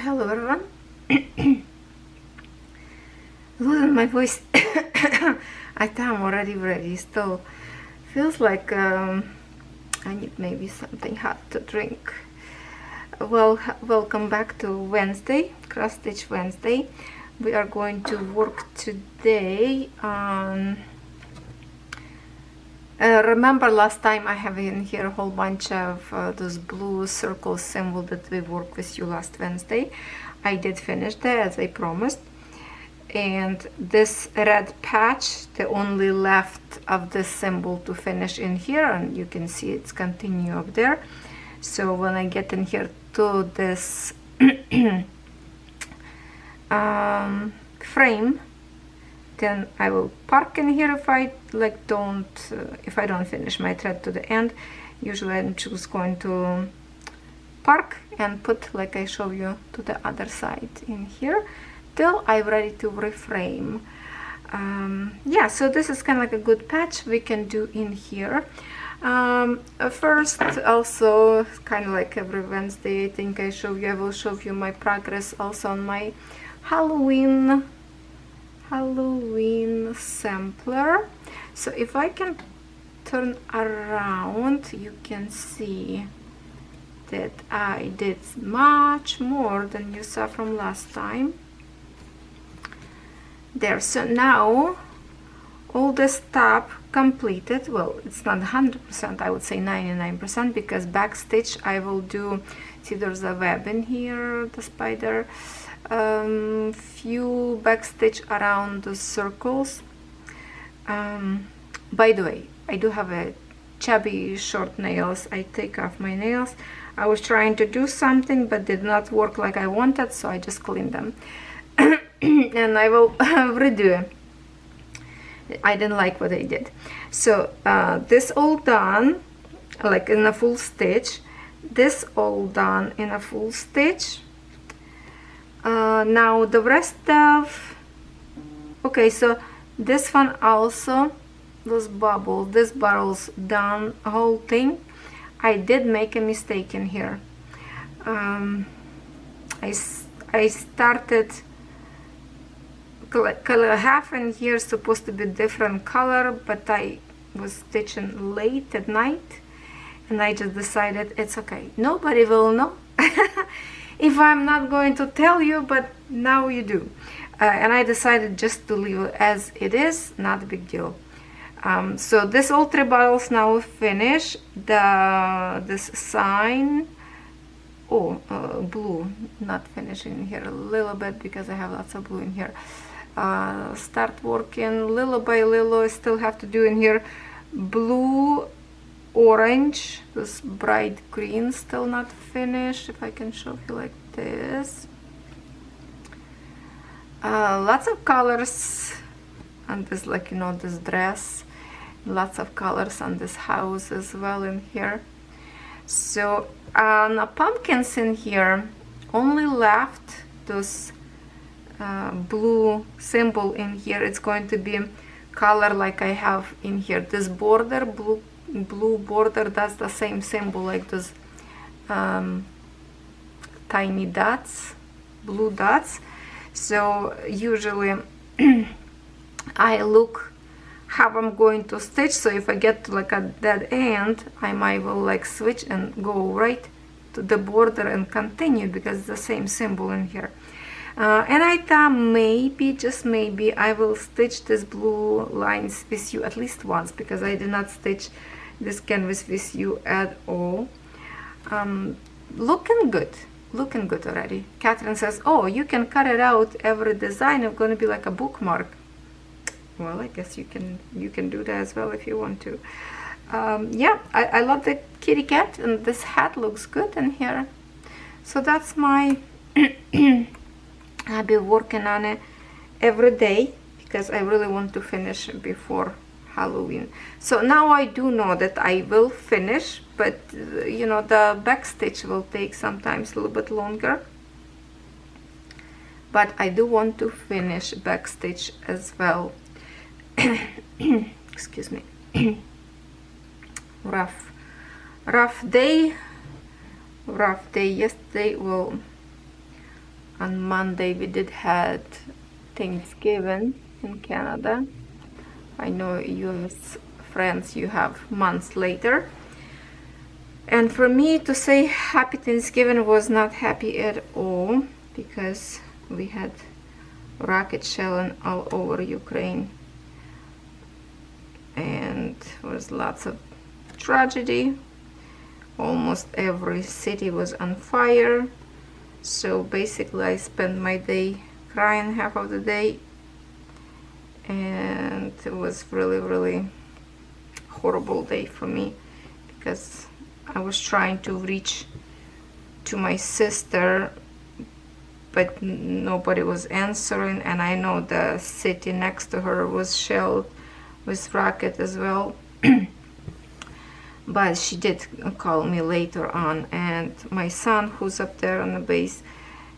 Hello everyone. Losing my voice. I think I'm already ready. Still feels like I need maybe something hot to drink. Well, welcome back to Wednesday, Cross Stitch Wednesday. We are going to work today on remember last time I have in here a whole bunch of those blue circle symbol that we worked with you last Wednesday. I did finish that as I promised, and this red patch, the only left of this symbol to finish in here, and you can see it's continue up there. So when I get in here to this frame, then I will park in here if I if I don't finish my thread to the end. Usually I'm just going to park and put, like I show you, to the other side in here till I'm ready to reframe. Yeah, so this is kind of like a good patch we can do in here. First, also kind of like every Wednesday, I think I will show you my progress also on my Halloween sampler. So if I can turn around, you can see that I did much more than you saw from last time there. So now all this top completed. Well, it's not 100%, I would say 99%, because back stitch I will do, see there's a web in here, the spider, few back stitch around the circles. By the way, I do have a chubby short nails. I take off my nails. I was trying to do something but did not work like I wanted, so I just cleaned them. And I will redo it. I didn't like what I did. So this all done like in a full stitch, this all done in a full stitch. Now the rest of, okay, so this one also, those bubbles, this barrels done, whole thing. I did make a mistake in here. I started color half in here, supposed to be different color, but I was stitching late at night and I just decided it's okay, nobody will know if I'm not going to tell you, but now you do. And I decided just to leave it as it is, not a big deal. So this all three bottles now finish. This sign, blue, not finishing here a little bit because I have lots of blue in here. Start working little by little. I still have to do in here blue, orange, this bright green still not finished. If I can show you like this, lots of colors on this, like, you know, this dress, lots of colors on this house as well in here. So on the pumpkins in here only left those blue symbol in here. It's going to be color like I have in here, this border, blue border, that's the same symbol like those tiny dots, blue dots. So usually I look how I'm going to stitch, so if I get to like a dead end, I might will like switch and go right to the border and continue, because it's the same symbol in here. And I thought maybe, just maybe, I will stitch this blue lines with you at least once, because I did not stitch this canvas with you at all. Looking good already. Catherine says, oh, you can cut it out, every design is going to be like a bookmark. Well, I guess you can do that as well if you want to. Yeah, I love the kitty cat, and this hat looks good in here. So that's my I'll be working on it every day because I really want to finish before Halloween. So now I do know that I will finish, but you know, the back stitch will take sometimes a little bit longer. But I do want to finish back stitch as well. Excuse me. rough day yesterday. Well, On Monday we did had Thanksgiving in Canada. I know US friends you have months later. And for me to say happy Thanksgiving was not happy at all, because we had rocket shelling all over Ukraine. And there was lots of tragedy. Almost every city was on fire. So basically I spent my day crying half of the day. And it was really horrible day for me, because I was trying to reach to my sister, but nobody was answering, and I know the city next to her was shelled with rocket as well. But she did call me later on, and my son, who's up there on the base,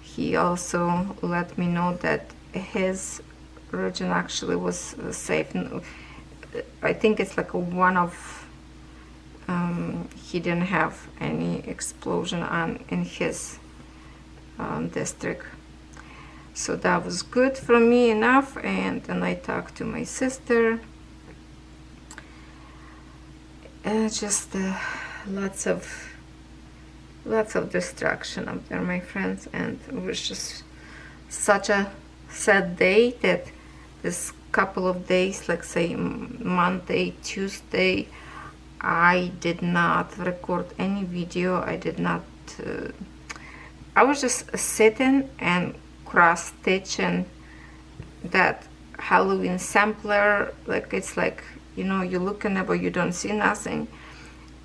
he also let me know that his region actually was safe. I think it's like a one of he didn't have any explosion on in his district, so that was good for me enough. And then I talked to my sister, and just lots of destruction up there, my friends. And it was just such a sad day that this couple of days, like say Monday, Tuesday, I did not record any video. I did not I was just sitting and cross stitching that Halloween sampler. Like, it's like, you know, you're looking at but you don't see nothing.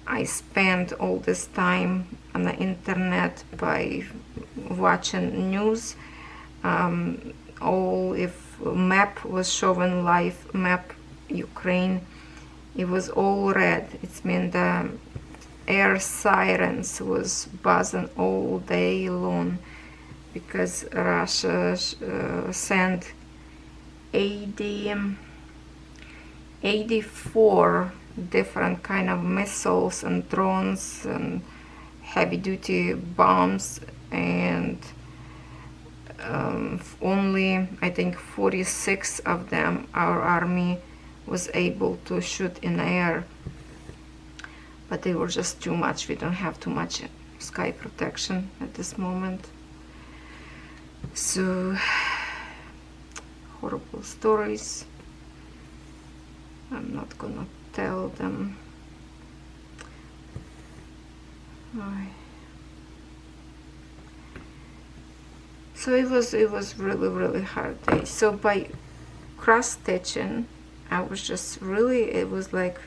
I spent all this time on the internet by watching news. If map was showing live map Ukraine, it was all red. It's mean the air sirens was buzzing all day long, because Russia sent 84 different kind of missiles and drones and heavy-duty bombs, and only I think 46 of them our army was able to shoot in the air, but they were just too much. We don't have too much sky protection at this moment. So horrible stories. I'm not gonna tell them. So it was really hard day. So by cross stitching, I was just really, it was like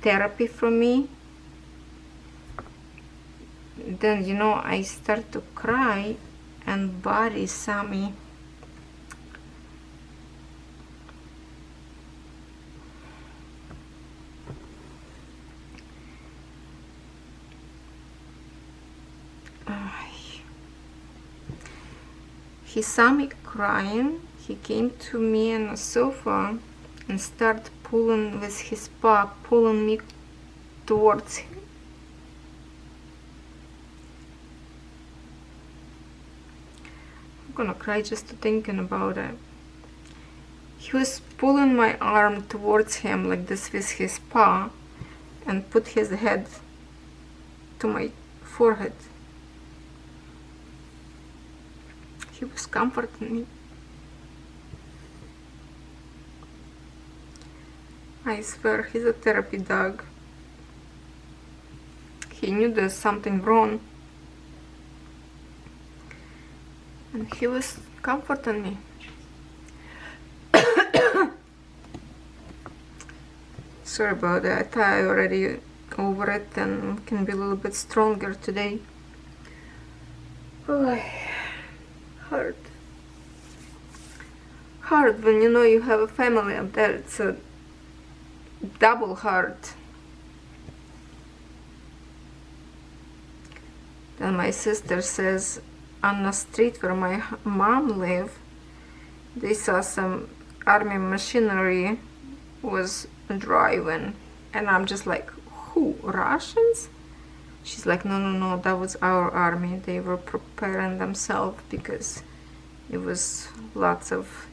therapy for me. Then, you know, I start to cry, and Buddy saw me. He saw me crying. He came to me on the sofa and started pulling with his paw, pulling me towards him. I'm gonna cry just thinking about it. He was pulling my arm towards him like this with his paw, and put his head to my forehead. He was comforting me. I swear, he's a therapy dog. He knew there's something wrong, and he was comforting me. Sorry about that. I thought I already over it and can be a little bit stronger today. Oh, hard when you know you have a family up there. It's a double hard. Then my sister says on the street where my mom live, they saw some army machinery was driving, and I'm just like, who, Russians? she's like, no, no, no, that was our army. They were preparing themselves because it was lots of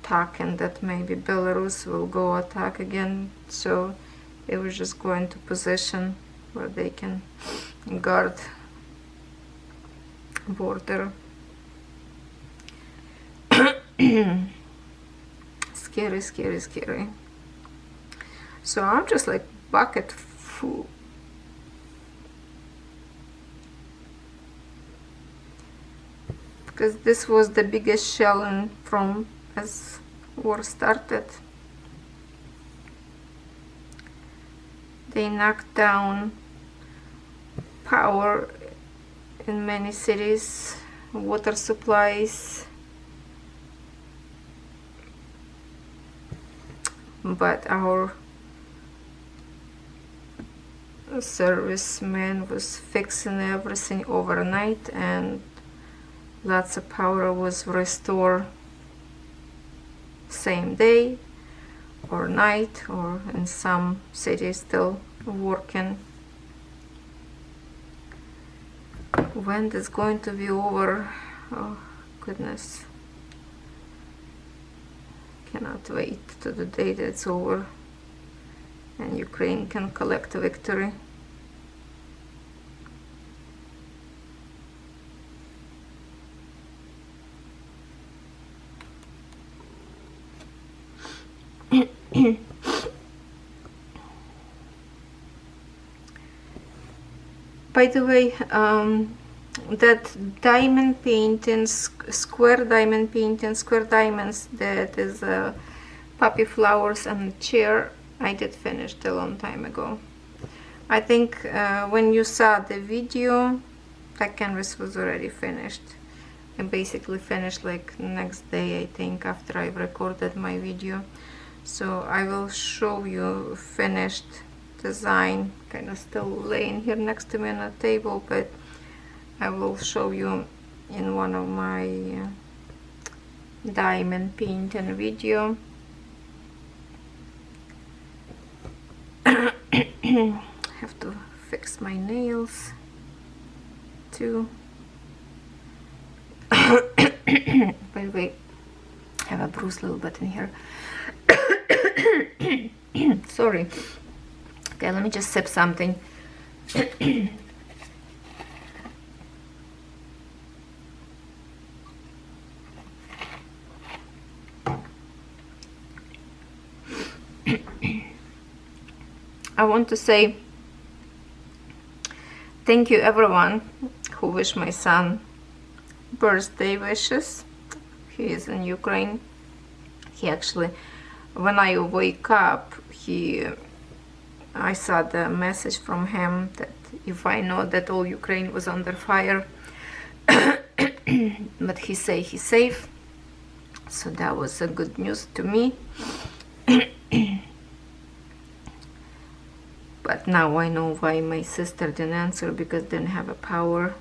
talking that maybe Belarus will go attack again. So they were just going to position where they can guard border. Scary, scary, scary. So I'm just like bucket full. Because this was the biggest shelling from as war started. They knocked down power in many cities, water supplies, but our serviceman was fixing everything overnight, and lots of power was restored same day or night, or in some cities still working. When this going to be over? Oh goodness, cannot wait to the day that it's over and Ukraine can collect a victory. By the way, that diamond painting, square diamond painting, square diamonds, that is poppy flowers and chair, I did finish a long time ago. I think when you saw the video, that canvas was already finished. I basically finished like next day, I think, after I recorded my video. So I will show you finished design, kind of still laying here next to me on a table, but I will show you in one of my diamond painting video. Have to fix my nails too. By the way, I have a bruise a little bit in here. Sorry. Okay, let me just sip something. I want to say thank you everyone who wished my son birthday wishes. He is in Ukraine. He actually, when I wake up, I saw the message from him that if I know that all Ukraine was under fire, but he say he's safe, so that was a good news to me. But now I know why my sister didn't answer, because didn't have a power.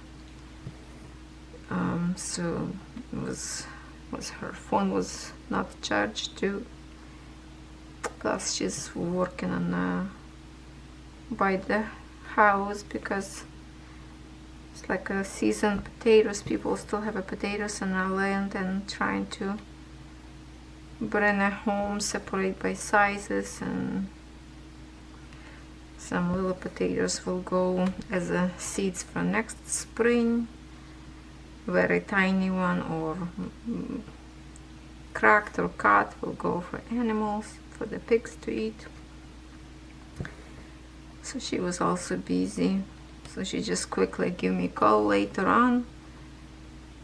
So it was her phone was not charged too. Plus she's working on by the house, because it's like a seasoned potatoes. People still have a potatoes on our land, and trying to bring a home, separate by sizes, and some little potatoes will go as a seeds for next spring. Very tiny one, or cracked or cut, will go for animals, for the pigs to eat. So she was also busy, so she just quickly gave me a call later on,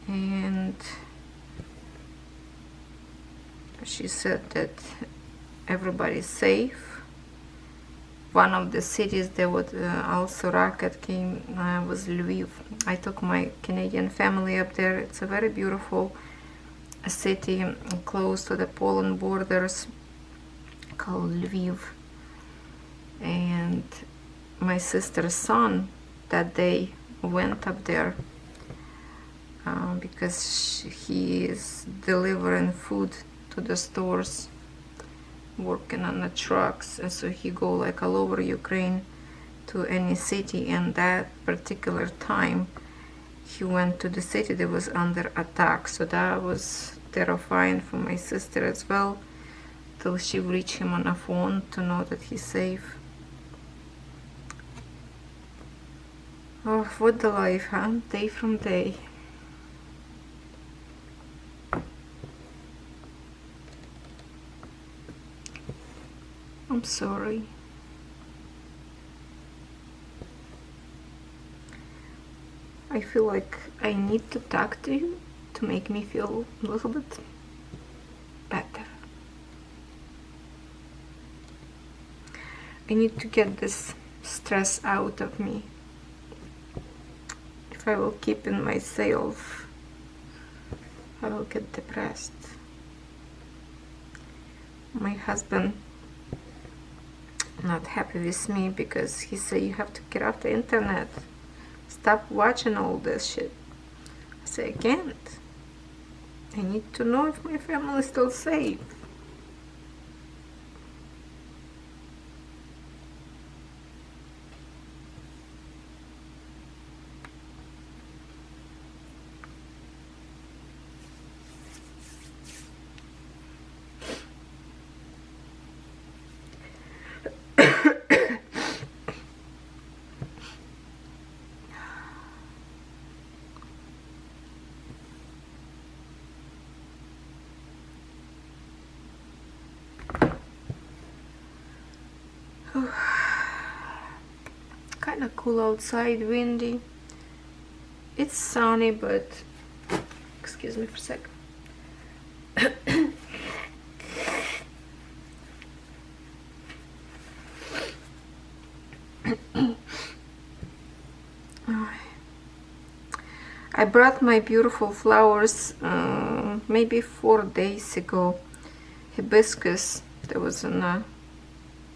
and she said that everybody's safe. One of the cities that would also rocket came was Lviv. I took my Canadian family up there. It's a very beautiful city close to the Poland borders called Lviv. And my sister's son that day went up there because he is delivering food to the stores, working on the trucks, and so he go like all over Ukraine to any city, and that particular time he went to the city that was under attack, so that was terrifying for my sister as well, till she reached him on a phone to know that he's safe. Oh, what the life, huh? Day from day. I'm sorry. I feel like I need to talk to you to make me feel a little bit better. I need to get this stress out of me. If I will keep in myself, I will get depressed. My husband not happy with me because he said you have to get off the internet. Stop watching all this shit. I say I can't. I need to know if my family is still safe. Kind of cool outside, windy. It's sunny, but excuse me for a sec. I brought my beautiful flowers maybe 4 days ago. Hibiscus that was in the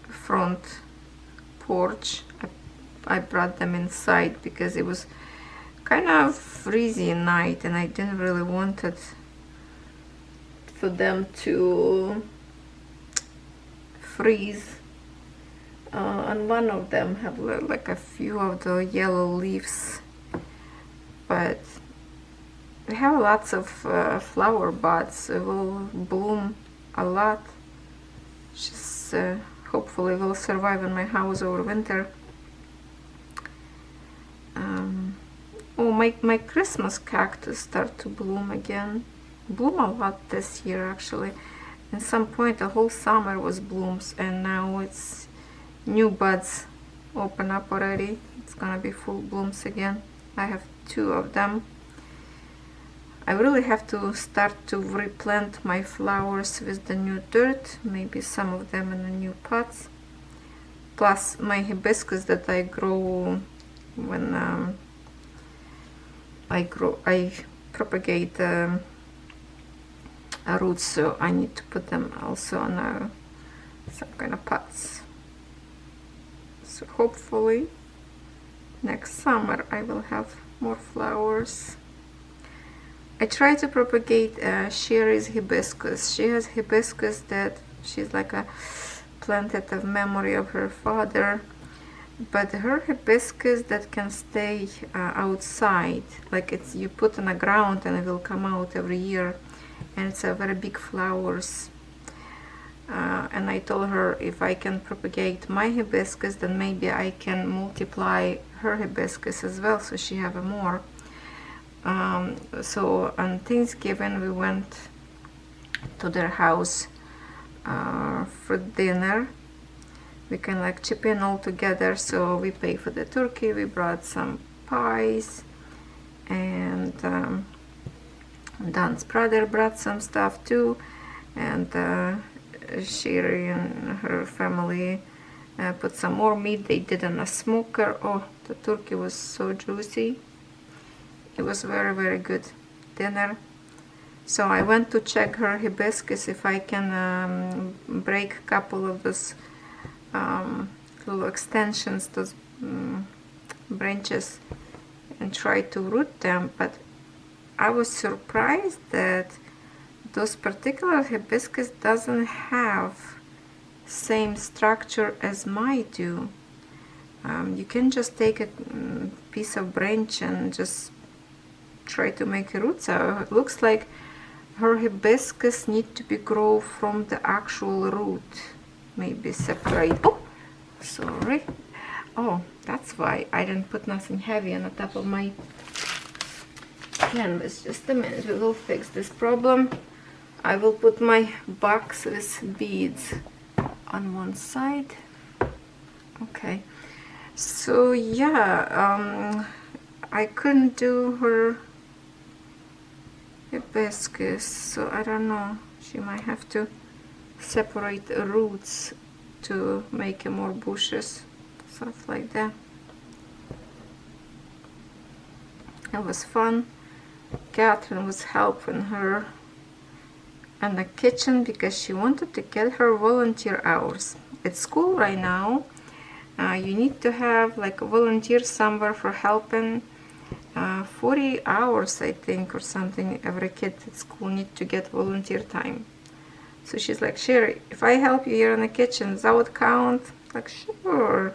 front porch. I brought them inside because it was kind of freezing night and I didn't really want it for them to freeze. And one of them have like a few of the yellow leaves, but we have lots of flower buds. It will bloom a lot. Just hopefully will survive in my house over winter. Oh, my Christmas cactus start to bloom again. Bloom a lot this year actually. At some point the whole summer was blooms and now it's new buds open up already. It's gonna be full blooms again. I have 2 of them. I really have to start to replant my flowers with the new dirt, maybe some of them in the new pots. Plus my hibiscus that I grow when I propagate roots, so I need to put them also on some kind of pots. So hopefully next summer I will have more flowers. I try to propagate Sherry's hibiscus. She has hibiscus that she's like a planted of memory of her father, but her hibiscus that can stay outside, like it's you put on the ground and it will come out every year, and it's a very big flowers. And I told her if I can propagate my hibiscus, then maybe I can multiply her hibiscus as well, so she have a more. So on Thanksgiving we went to their house for dinner. We can like chip in all together, so we pay for the turkey. We brought some pies, and Don's brother brought some stuff too, and Sherry and her family put some more meat. They did on a smoker. Oh, the turkey was so juicy. It was very, very good dinner. So I went to check her hibiscus if I can break a couple of those little extensions, those branches, and try to root them. But I was surprised that those particular hibiscus doesn't have same structure as mine do. You can just take a piece of branch and just try to make roots out. It looks like her hibiscus need to be grow from the actual root, maybe separate. Oh, sorry. Oh, that's why I didn't put nothing heavy on the top of my canvas. Just a minute, we will fix this problem. I will put my box with beads on one side. Okay, so yeah, I couldn't do her hibiscus, so I don't know, she might have to separate the roots to make more bushes, stuff like that. It was fun. Catherine was helping her in the kitchen because she wanted to get her volunteer hours. At school right now, you need to have like a volunteer somewhere for helping. 40 hours I think or something. Every kid at school need to get volunteer time. So she's like, Sherry, if I help you here in the kitchen, that would count? Like, sure.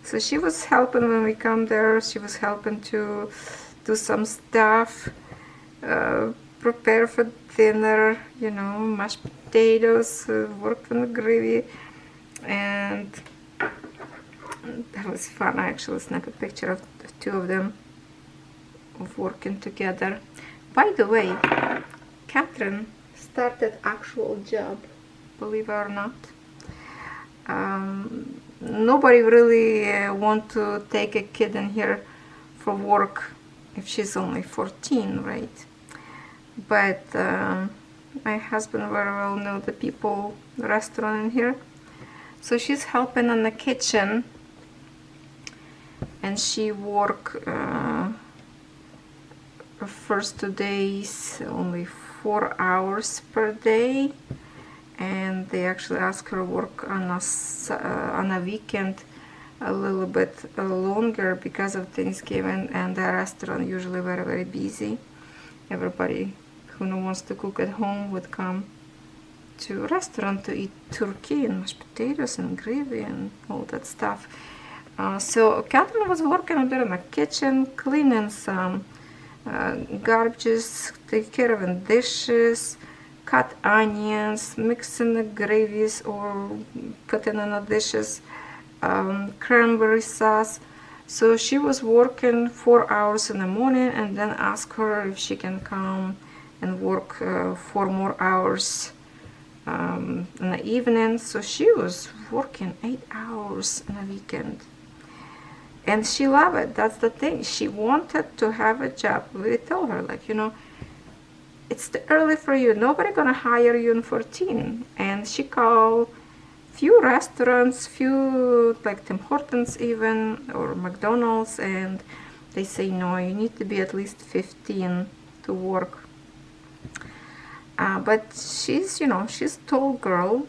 So she was helping when we come there. She was helping to do some stuff, prepare for dinner, you know, mashed potatoes, worked on the gravy, and that was fun. I actually snapped a picture of the two of them of working together. By the way, Catherine started actual job, believe it or not. Nobody really want to take a kid in here for work if she's only 14, right? But my husband very well know the people, the restaurant in here. So she's helping in the kitchen, and she work the first 2 days only 4 hours per day, and they actually ask her work on a weekend a little bit longer because of Thanksgiving, and the restaurant usually very busy. Everybody who wants to cook at home would come to a restaurant to eat turkey and mashed potatoes and gravy and all that stuff. So Catherine was working there in the kitchen, cleaning some garbages, take care of the dishes, cut onions, mixing the gravies or putting in the dishes, cranberry sauce. So she was working 4 hours in the morning, and then ask her if she can come and work 4 more hours in the evening. So she was working 8 hours in a weekend. And she loved it. That's the thing. She wanted to have a job. We told her, like, you know, it's too early for you. Nobody gonna hire you in 14. And she called few restaurants, few like Tim Hortons even, or McDonald's, and they say no, you need to be at least 15 to work. But she's, you know, she's a tall girl.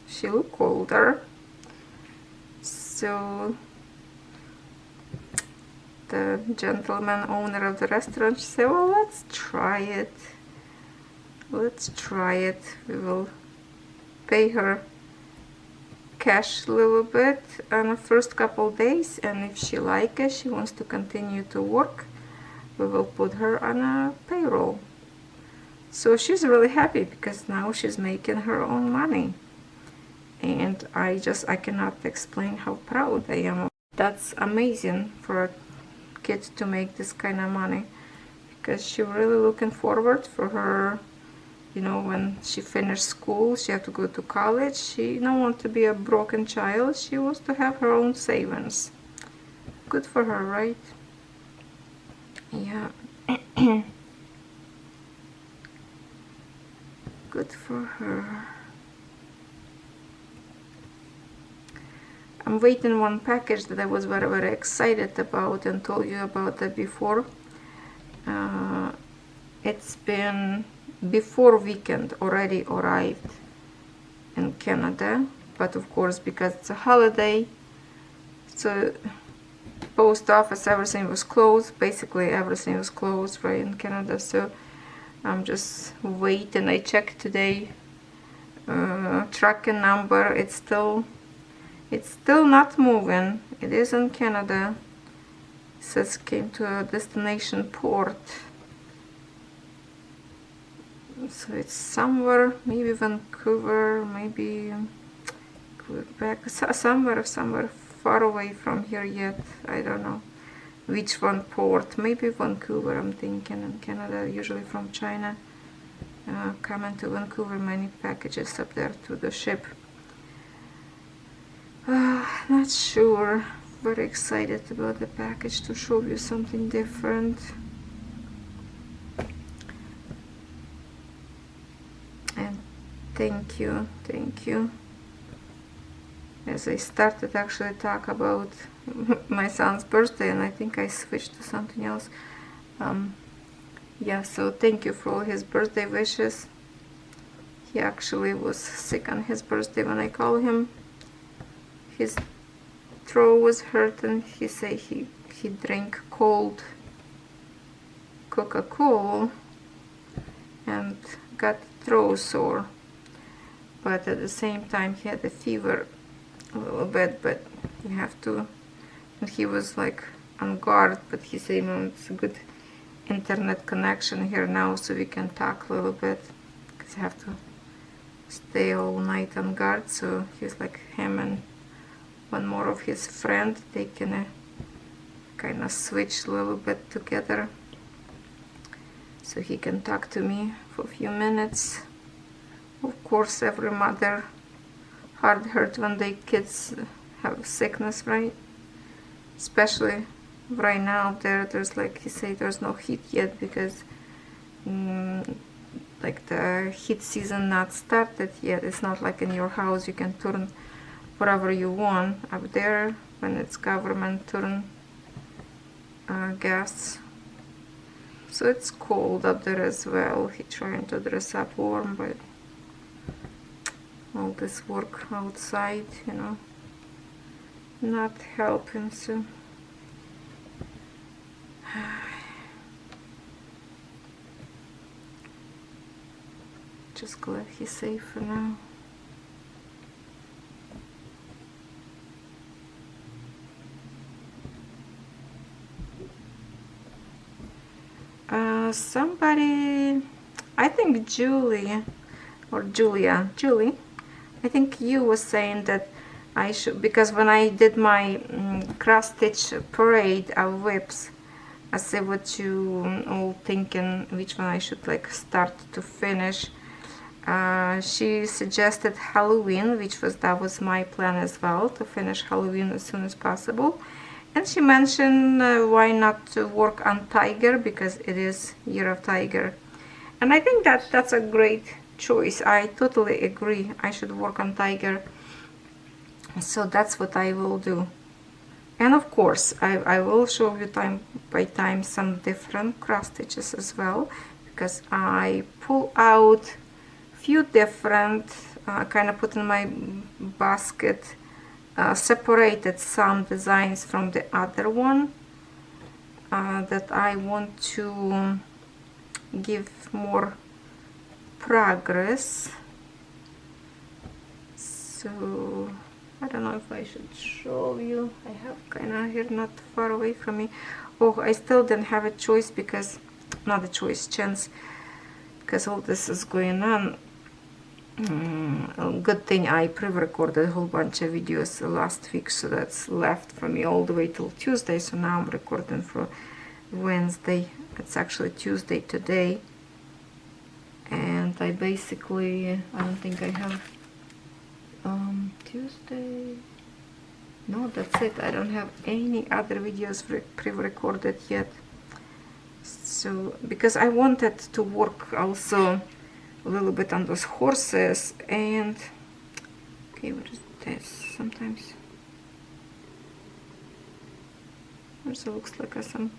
She look older. So the gentleman owner of the restaurant said, well, let's try it. Let's try it. We will pay her cash a little bit on the first couple days, and if she likes it, she wants to continue to work, we will put her on a payroll. So she's really happy because now she's making her own money, and I cannot explain how proud I am. That's amazing for a kid to make this kind of money, because she really looking forward for her, you know, when she finished school, she have to go to college. She don't want to be a broken child. She wants to have her own savings. Good for her, right? Yeah. Good for her. I'm waiting one package that I was very excited about and told you about that before. It's been before weekend already arrived in Canada, but of course because it's a holiday, so post office, everything was closed. Basically everything was closed right in Canada, so I'm just waiting. I checked today, tracking number, it's still not moving. it is in Canada. It says came to a destination port. So it's somewhere, maybe Vancouver, maybe Quebec, somewhere far away from here yet. I don't know which one port. Maybe Vancouver, I'm thinking, in Canada, usually from China. Coming to Vancouver, many packages up there to the ship. Not sure. Very excited about the package to show you something different. And thank you. As I started actually talk about my son's birthday, and I think I switched to something else. Yeah, so thank you for all his birthday wishes. He actually was sick on his birthday when I called him. His throat was hurt, and he said he drank cold Coca-Cola and got throat sore. But at the same time he had a fever a little bit, but you have to, and he was like on guard, but he said, "Mom, it's a good internet connection here now, so we can talk a little bit, because I have to stay all night on guard." So he's like, him and one more of his friend, they can kind of switch a little bit together, so he can talk to me for a few minutes. Of course, every mother heart hurt when their kids have sickness, right? Especially right now there's like he said, there's no heat yet, because like the heat season not started yet. It's not like in your house you can turn whatever you want. Up there, when it's government turn gas, so it's cold up there as well. He trying to dress up warm, but all this work outside, you know, not helping. So just glad he's safe for now. Somebody, I think Julie, I think you was saying that I should, because when I did my cross stitch parade of WIPs, I see what you all thinking, which one I should like start to finish. She suggested Halloween, that was my plan as well, to finish Halloween as soon as possible. And she mentioned why not to work on Tiger, because it is Year of Tiger. And I think that's a great choice. I totally agree. I should work on Tiger. So that's what I will do. And of course, I will show you time by time some different cross stitches as well, because I pull out few different, kind of put in my basket, separated some designs from the other one that I want to give more progress. So I don't know if I should show you. I have kind of here not far away from me. Oh, I still didn't have a choice, because not a choice, chance, because all this is going on. Good thing I pre-recorded a whole bunch of videos last week, so that's left for me all the way till Tuesday. So now I'm recording for Wednesday. It's actually Tuesday today, and I basically, I don't think I have Tuesday. No, that's it. I don't have any other videos pre-recorded yet. So because I wanted to work also a little bit on those horses, and okay, what is this? Sometimes also looks like some,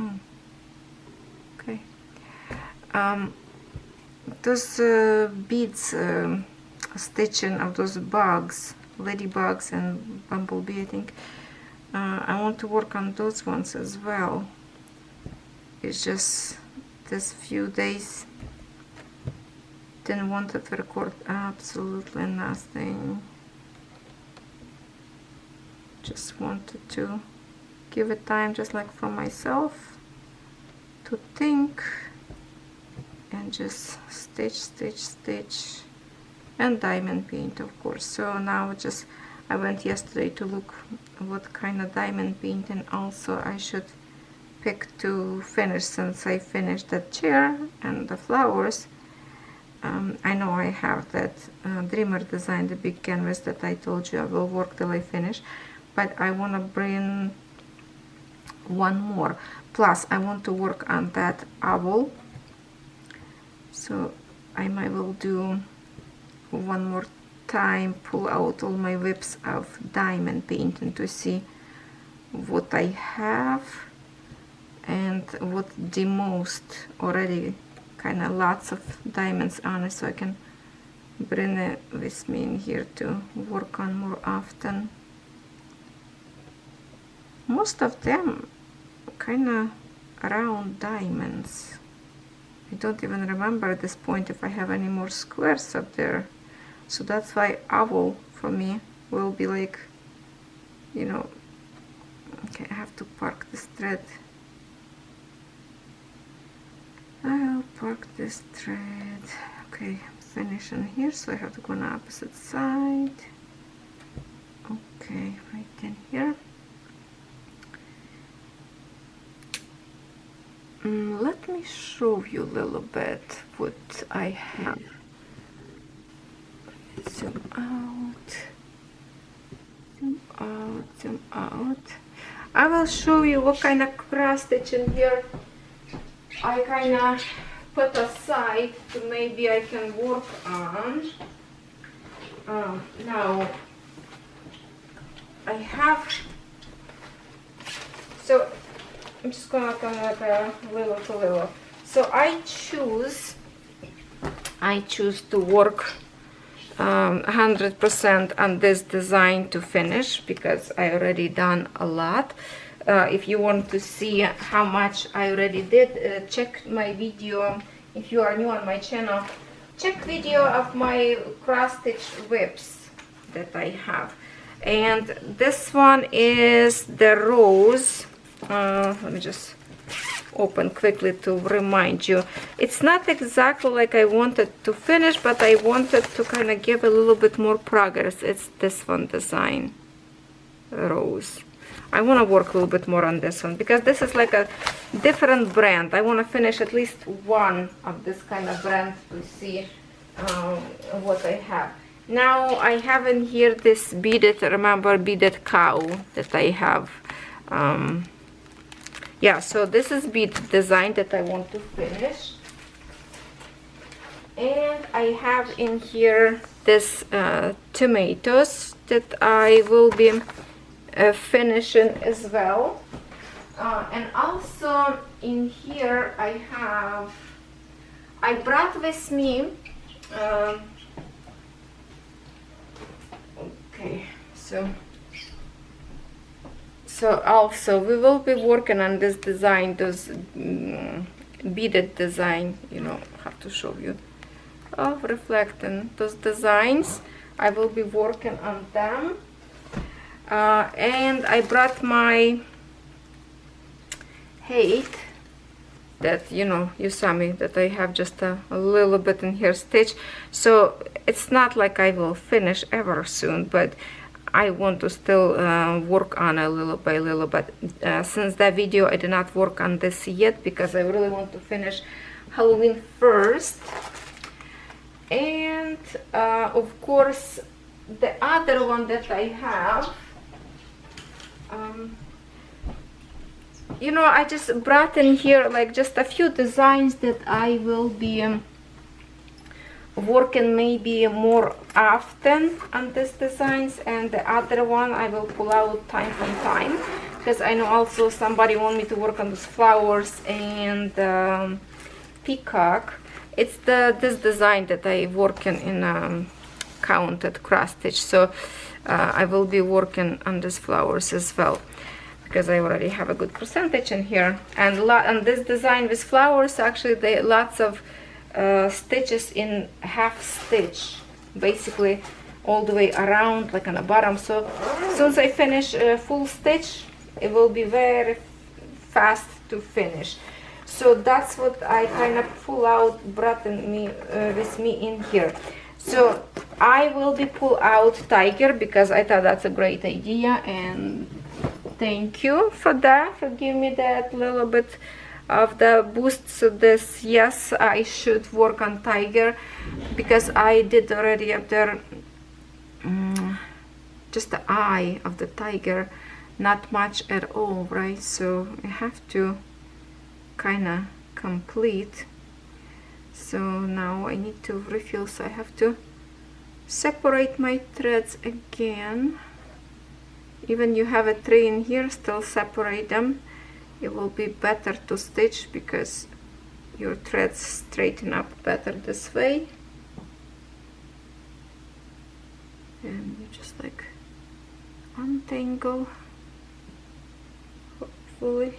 oh, okay, those beads, stitching of those bugs, ladybugs and bumblebee, I think. I want to work on those ones as well. It's just this few days didn't want to record absolutely nothing. just wanted to give it time, just like for myself, to think, and just stitch, stitch, stitch, and diamond paint, of course. So now just I went yesterday to look what kind of diamond painting also I should pick to finish, since I finished that chair and the flowers. I know I have that Dreamer design, the big canvas that I told you I will work till I finish, but I want to bring one more. Plus I want to work on that owl, so I might will do one more time, pull out all my WIPs of diamond painting to see what I have and what the most already kind of lots of diamonds on it, so I can bring it with me in here to work on more often. Most of them kind of round diamonds. I don't even remember at this point if I have any more squares up there, so that's why owl for me will be like, you know. Okay, I have to park this thread. I'll park this thread. Okay, finishing here, so I have to go on the opposite side. Okay, right in here. Let me show you a little bit what I have. Zoom out, zoom out, zoom out. I will show you what kind of cross stitch in here I kind of put aside to maybe I can work on. Now I have, so I'm just gonna come like a little to little. So I choose to work 100% on this design to finish, because I already done a lot. If you want to see how much I already did, check my video. If you are new on my channel, check video of my cross stitch WIPs that I have. And this one is the rose. Let me just open quickly to remind you. It's not exactly like I wanted to finish, but I wanted to kind of give a little bit more progress. It's this one design, rose. I want to work a little bit more on this one, because this is like a different brand. I want to finish at least one of this kind of brand to see what I have. Now I have in here this beaded, remember, beaded cow that I have. Yeah, so this is bead design that I want to finish. And I have in here this tomatoes that I will be finishing as well. And also in here I brought with me, okay, so also we will be working on this design, those beaded design, you know, I have to show you, of reflecting those designs. I will be working on them. And I brought my height that, you know, you saw me that I have just a little bit in here stitch, so it's not like I will finish ever soon, but I want to still work on a little by little. But since that video I did not work on this yet, because I really want to finish Halloween first. And of course the other one that I have, you know, I just brought in here like just a few designs that I will be working maybe more often on these designs, and the other one I will pull out time from time, because I know also somebody want me to work on those flowers and peacock. It's this design that I working in counted cross stitch, so I will be working on these flowers as well, because I already have a good percentage in here. And this design with flowers, actually they lots of stitches in half stitch. Basically all the way around, like on the bottom. So since I finish a full stitch, it will be very fast to finish. So that's what I kind of pull out, brought with me in here. So I will be pull out tiger because I thought that's a great idea, and thank you for that, for giving me that little bit of the boost. So this, yes, I should work on tiger because I did already up there just the eye of the tiger, not much at all, right? So I have to kind of complete. So now I need to refill, so I have to separate my threads again. Even you have a 3 in here, still separate them. It will be better to stitch because your threads straighten up better this way. And you just like untangle, hopefully.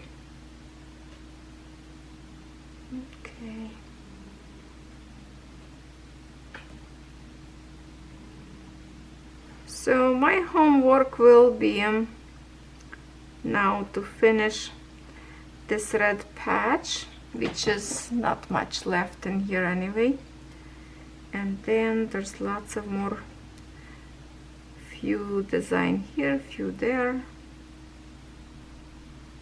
Okay. So my homework will be now to finish this red patch, which is not much left in here anyway. And then there's lots of more, few design here, few there.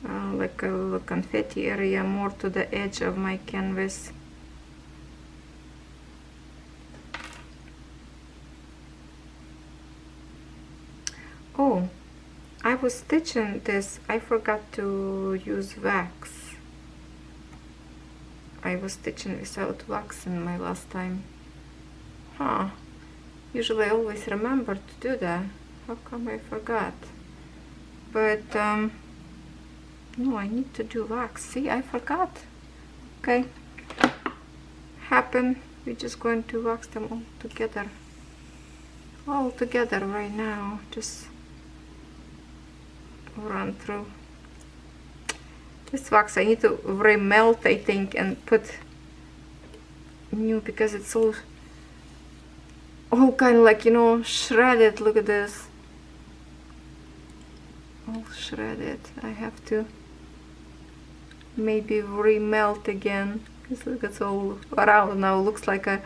Like a little confetti area more to the edge of my canvas. Oh, I was stitching this, I forgot to use wax. I was stitching without wax in my last time. Huh, usually I always remember to do that. How come I forgot? But no, I need to do wax. See, I forgot. Okay, happen. We're just going to wax them all together right now. Just run through this wax. I need to remelt, I think, and put new because it's all kind of like, you know, shredded. Look at this, all shredded. I have to maybe remelt again because look, it's all around now. Looks like a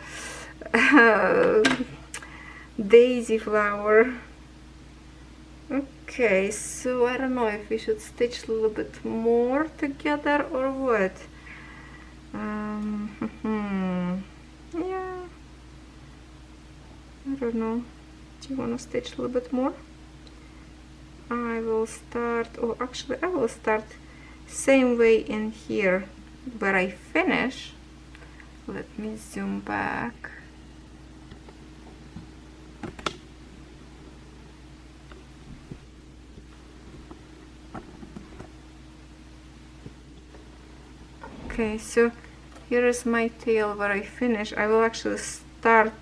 daisy flower. Okay, so I don't know if we should stitch a little bit more together or what. Yeah, I don't know. Do you want to stitch a little bit more? I will start, oh, actually I will start same way in here where I finish. Let me zoom back. Okay, so here is my tail where I finish. I will actually start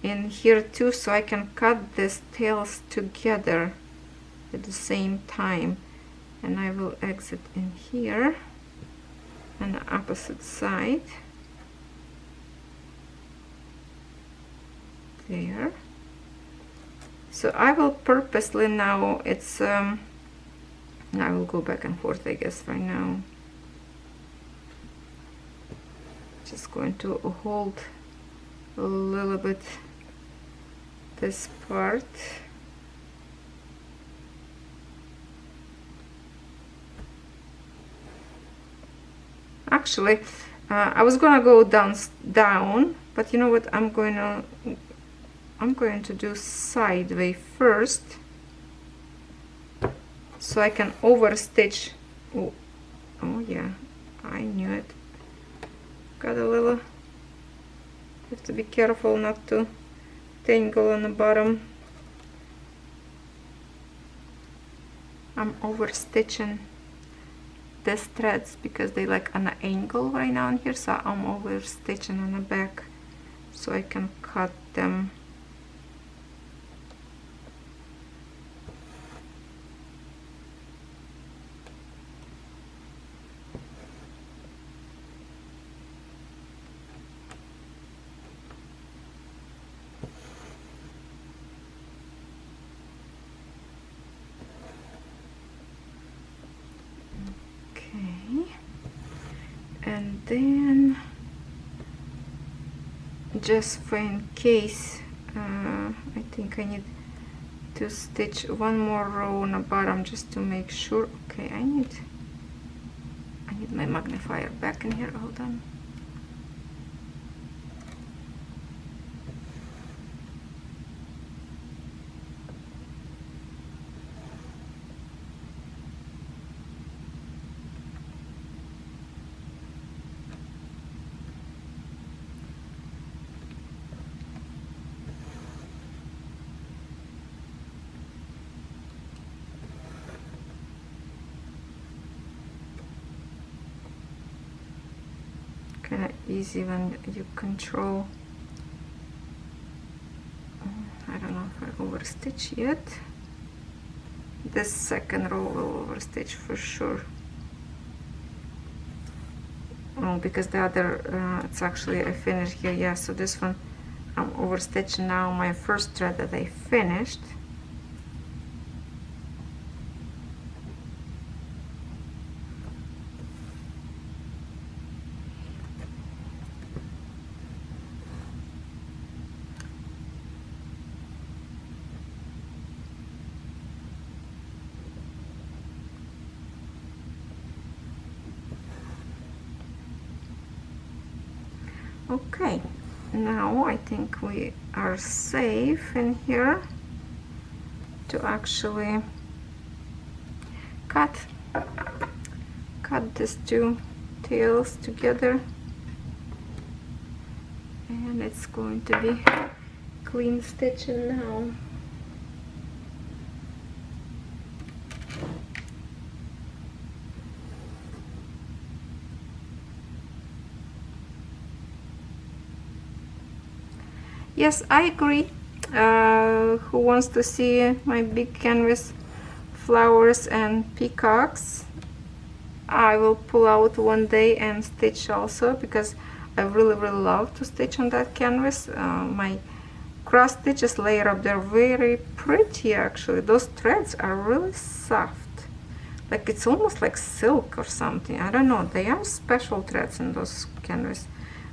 in here too, so I can cut these tails together at the same time. And I will exit in here on the opposite side. There. So I will purposely now, it's I will go back and forth, I guess, right now. Just going to hold a little bit this part. Actually, I was gonna go down, but you know what? I'm going to do sideways first, so I can overstitch. Oh yeah, I knew it. Got a little. Have to be careful not to tangle on the bottom. I'm overstitching these threads because they like on an angle right now in here, so I'm overstitching on the back so I can cut them. And then just for in case, I think I need to stitch one more row on the bottom just to make sure. Okay, I need my magnifier back in here. Hold on. Kind of easy when you control. I don't know if I overstitch yet. This second row will overstitch for sure. Oh, because the other, it's actually I finished here. Yeah, so this one I'm overstitching now my first thread that I finished. Okay, now I think we are safe in here to actually cut these two tails together, and it's going to be clean stitching now. Yes, I agree. Who wants to see my big canvas flowers and peacocks? I will pull out one day and stitch also, because I really love to stitch on that canvas. My cross stitches layer up, they're very pretty actually. Those threads are really soft, like it's almost like silk or something. I don't know, they are special threads in those canvas,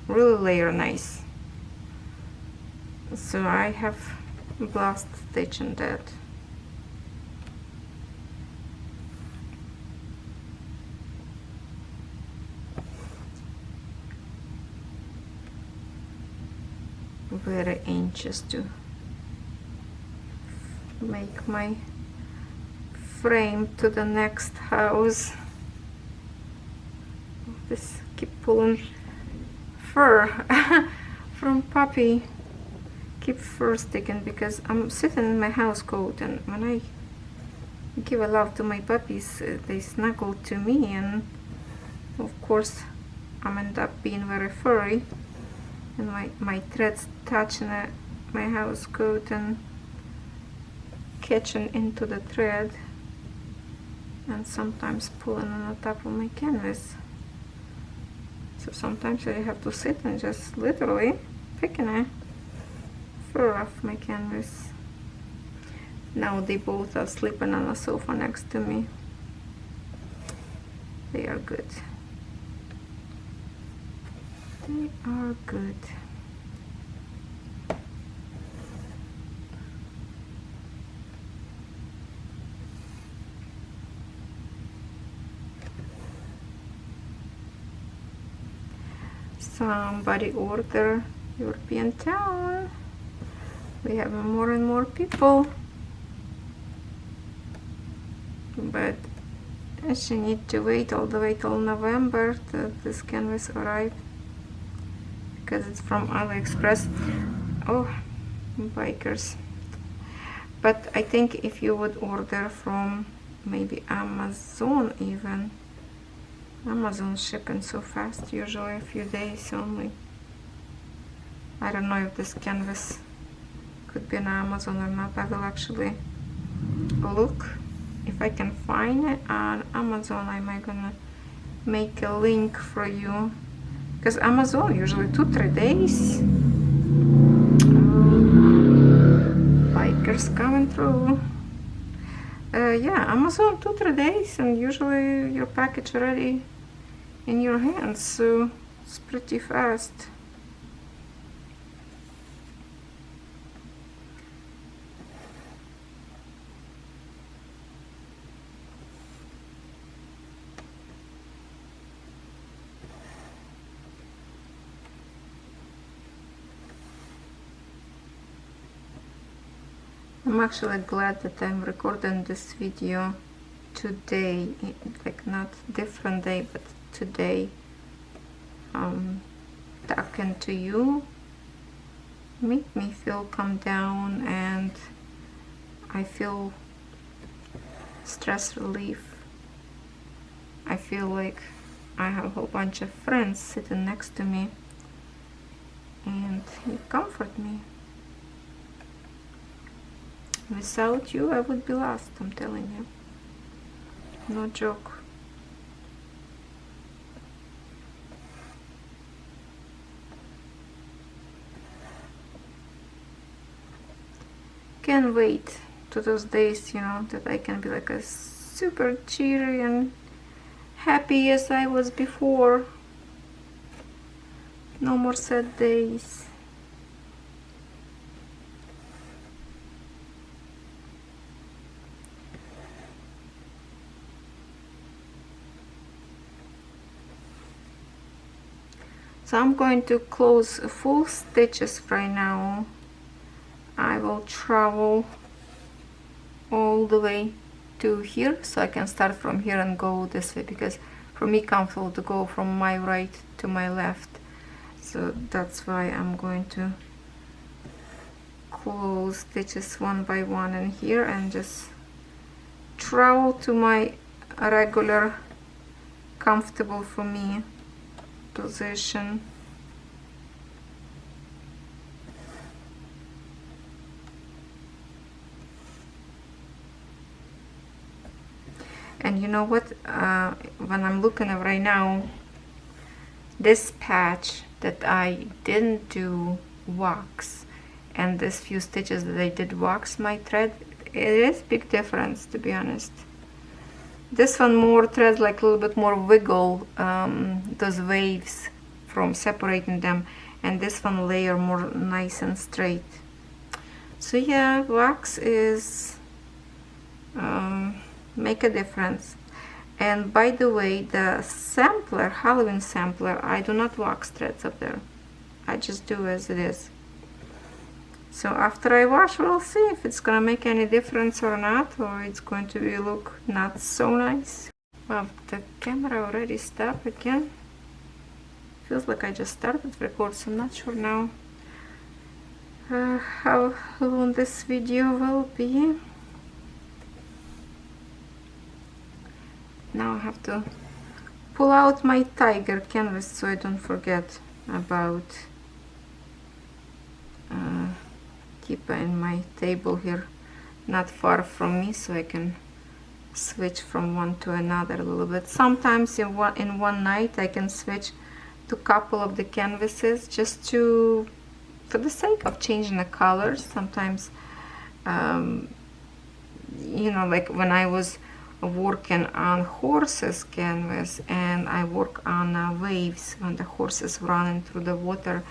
really layer nice. So I have blast stitching that. Very anxious to make my frame to the next house. This keep pulling fur from puppy. Keep fur sticking because I'm sitting in my house coat, and when I give a love to my puppies, they snuggle to me, and of course I end up being very furry, and my threads touching my house coat and catching into the thread, and sometimes pulling on the top of my canvas. So sometimes I have to sit and just literally picking it fur off my canvas. Now they both are sleeping on the sofa next to me. They are good. They are good. Somebody order European town. We have more and more people, but she need to wait all the way till November till this canvas arrive, because it's from AliExpress. Oh, bikers. But I think if you would order from maybe Amazon, even Amazon shipping so fast, usually a few days only. I don't know if this canvas could be on Amazon or not. I will actually look if I can find it on Amazon. I might gonna make a link for you, because Amazon usually 2-3 days. Bikers coming through. Yeah, Amazon 2-3 days, and usually your package already in your hands, so it's pretty fast. I'm actually glad that I'm recording this video today, like not different day, but today. Talking to you make me feel calm down, and I feel stress relief. I feel like I have a whole bunch of friends sitting next to me, and you comfort me. Without you, I would be lost, I'm telling you. No joke. Can't wait to those days, you know, that I can be like a super cheery and happy as I was before. No more sad days. So I'm going to close full stitches right now. I will travel all the way to here, so I can start from here and go this way, because for me comfortable to go from my right to my left. So that's why I'm going to close stitches one by one in here and just travel to my regular comfortable for me position. And you know what, when I'm looking at right now, this patch that I didn't do wax and this few stitches that I did wax my thread, it is big difference, to be honest. This one more thread, like a little bit more wiggle, those waves from separating them, and this one layer more nice and straight. So yeah, wax is make a difference. And by the way, the sampler, Halloween sampler, I do not wax threads up there. I just do as it is. So after I wash, we'll see if it's gonna make any difference or not, or it's going to be look not so nice. Well, the camera already stopped again. Feels like I just started to record, so I'm not sure now how long this video will be. Now I have to pull out my tiger canvas so I don't forget about keep in my table here not far from me, so I can switch from one to another a little bit. Sometimes in one night I can switch to a couple of the canvases just to, for the sake of changing the colors. Sometimes you know, like when I was working on horses canvas and I work on waves when the horses running through the water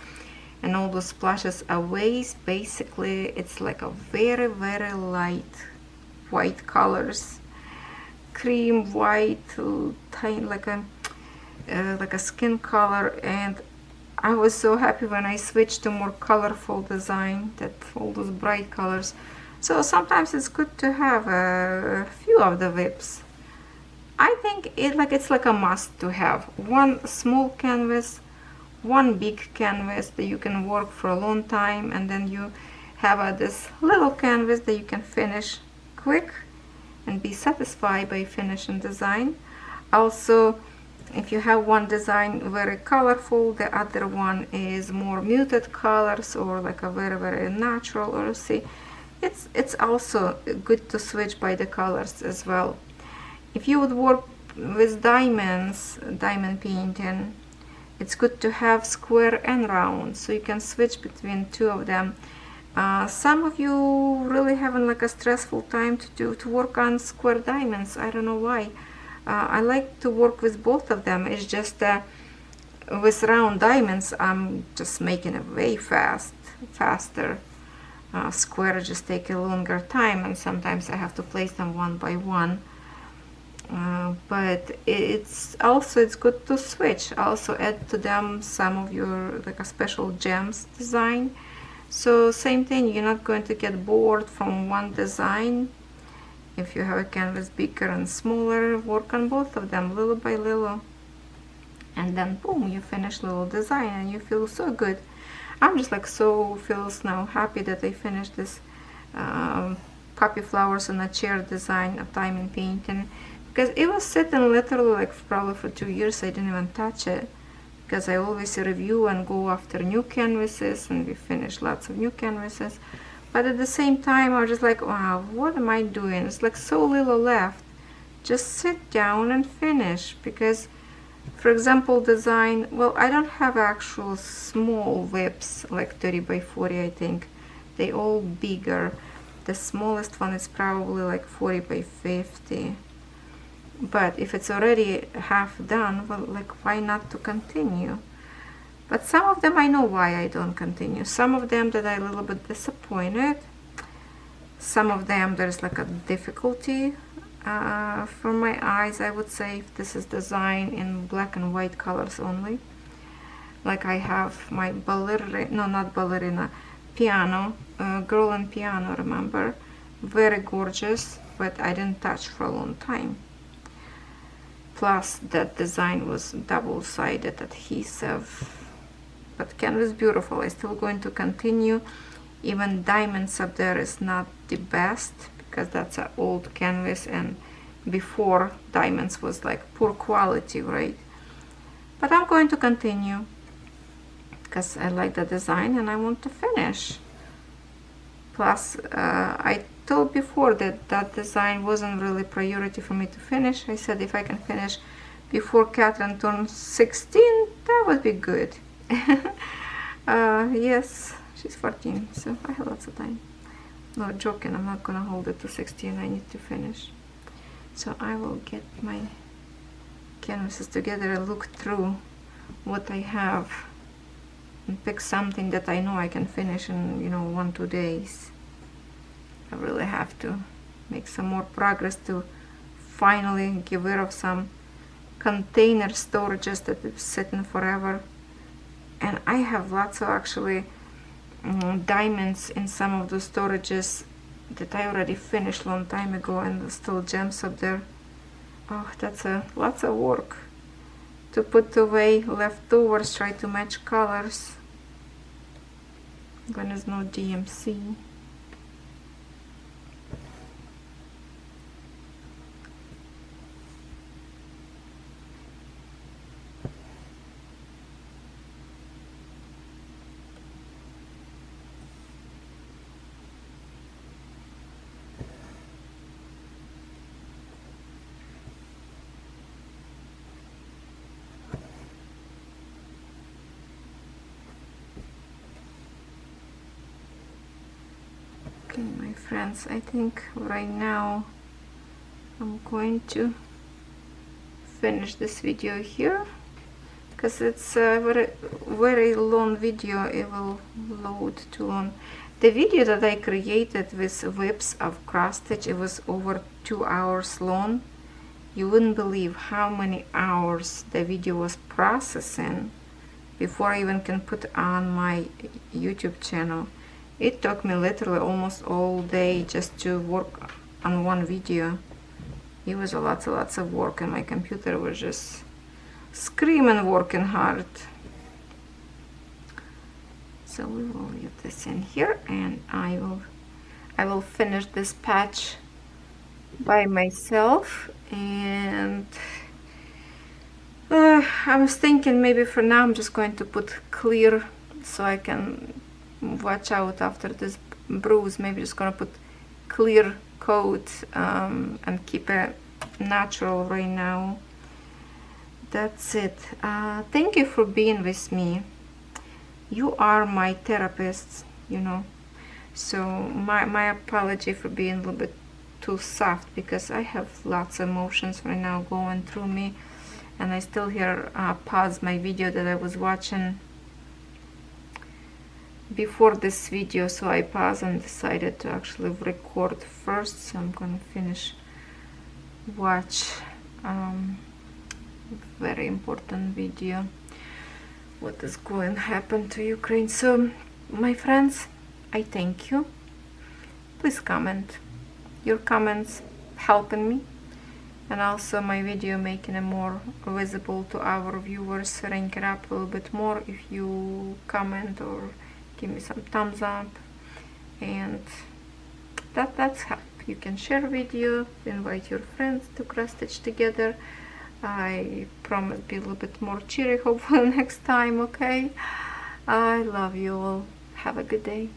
and all those splashes of waves, basically it's like a very light white colors, cream white, tiny, like a skin color. And I was so happy when I switched to more colorful design, that all those bright colors. So sometimes it's good to have a few of the WIPs. I think it's like a must to have one small canvas, one big canvas that you can work for a long time, and then you have this little canvas that you can finish quick and be satisfied by finishing design. Also, if you have one design very colorful, the other one is more muted colors or like a very natural, or see, it's also good to switch by the colors as well. If you would work with diamonds, diamond painting, it's good to have square and round, so you can switch between two of them. Some of you really having like a stressful time to work on square diamonds. I don't know why. I like to work with both of them. It's just with round diamonds I'm just making it way faster. Square just take a longer time, and sometimes I have to place them one by one. But it's good to switch, also add to them some of your like a special gems design. So same thing, you're not going to get bored from one design. If you have a canvas bigger and smaller, work on both of them little by little, and then boom, you finish little design and you feel so good. I'm just like feels now happy that I finished this poppy flowers on a chair design of diamond painting, because it was sitting literally like probably for 2 years. I didn't even touch it because I always review and go after new canvases, and we finish lots of new canvases. But at the same time I was just like, wow, what am I doing? It's like so little left. Just sit down and finish, because for example design, well, I don't have actual small WIPs like 30 by 40. I think they all bigger. The smallest one is probably like 40 by 50. But if it's already half done, well, like why not to continue? But some of them I know why I don't continue. Some of them that I'm a little bit disappointed. Some of them there's like a difficulty for my eyes, I would say, if this is design in black and white colors only. Like I have my ballerina, no, not ballerina, piano, girl on piano, remember? Very gorgeous, but I didn't touch for a long time. Plus that design was double-sided adhesive. But canvas beautiful. I'm still going to continue. Even diamonds up there is not the best, because that's an old canvas, and before diamonds was like poor quality, right? But I'm going to continue because I like the design and I want to finish. Plus I told before that that design wasn't really priority for me to finish. I said if I can finish before Catherine turns 16, that would be good. Yes, she's 14, so I have lots of time. No, joking, I'm not gonna hold it to 16. I need to finish. So I will get my canvases together and look through what I have and pick something that I know I can finish in, you know, 1-2 days. I really have to make some more progress to finally get rid of some container storages that have sitting forever. And I have lots of actually diamonds in some of the storages that I already finished long time ago, and there's still gems up there. Oh, that's lots of work to put away leftovers, try to match colors when there's no DMC. My friends, I think right now I'm going to finish this video here, because it's a very long video. It will load too long. The video that I created with WIPs of cross stitch, it was over 2 hours long. You wouldn't believe how many hours the video was processing before I even can put on my YouTube channel. It took me literally almost all day just to work on one video. It was lots of work, and my computer was just screaming working hard. So we will leave this in here, and I will finish this patch by myself. And I was thinking maybe for now I'm just going to put clear so I can watch out after this bruise. Maybe just gonna put clear coat and keep it natural right now. That's it. Thank you for being with me. You are my therapist, you know, so my apology for being a little bit too soft, because I have lots of emotions right now going through me, and I still here pause my video that I was watching before this video, so I paused and decided to actually record first. So I'm gonna finish watch very important video, what is going to happen to Ukraine. So my friends, I thank you. Please comment. Your comments helping me, and also my video making it more visible to our viewers, rank it up a little bit more if you comment or give me some thumbs up, and that's help. You can share video, invite your friends to cross stitch together. I promise be a little bit more cheery hopefully next time. Okay, I love you all. Have a good day.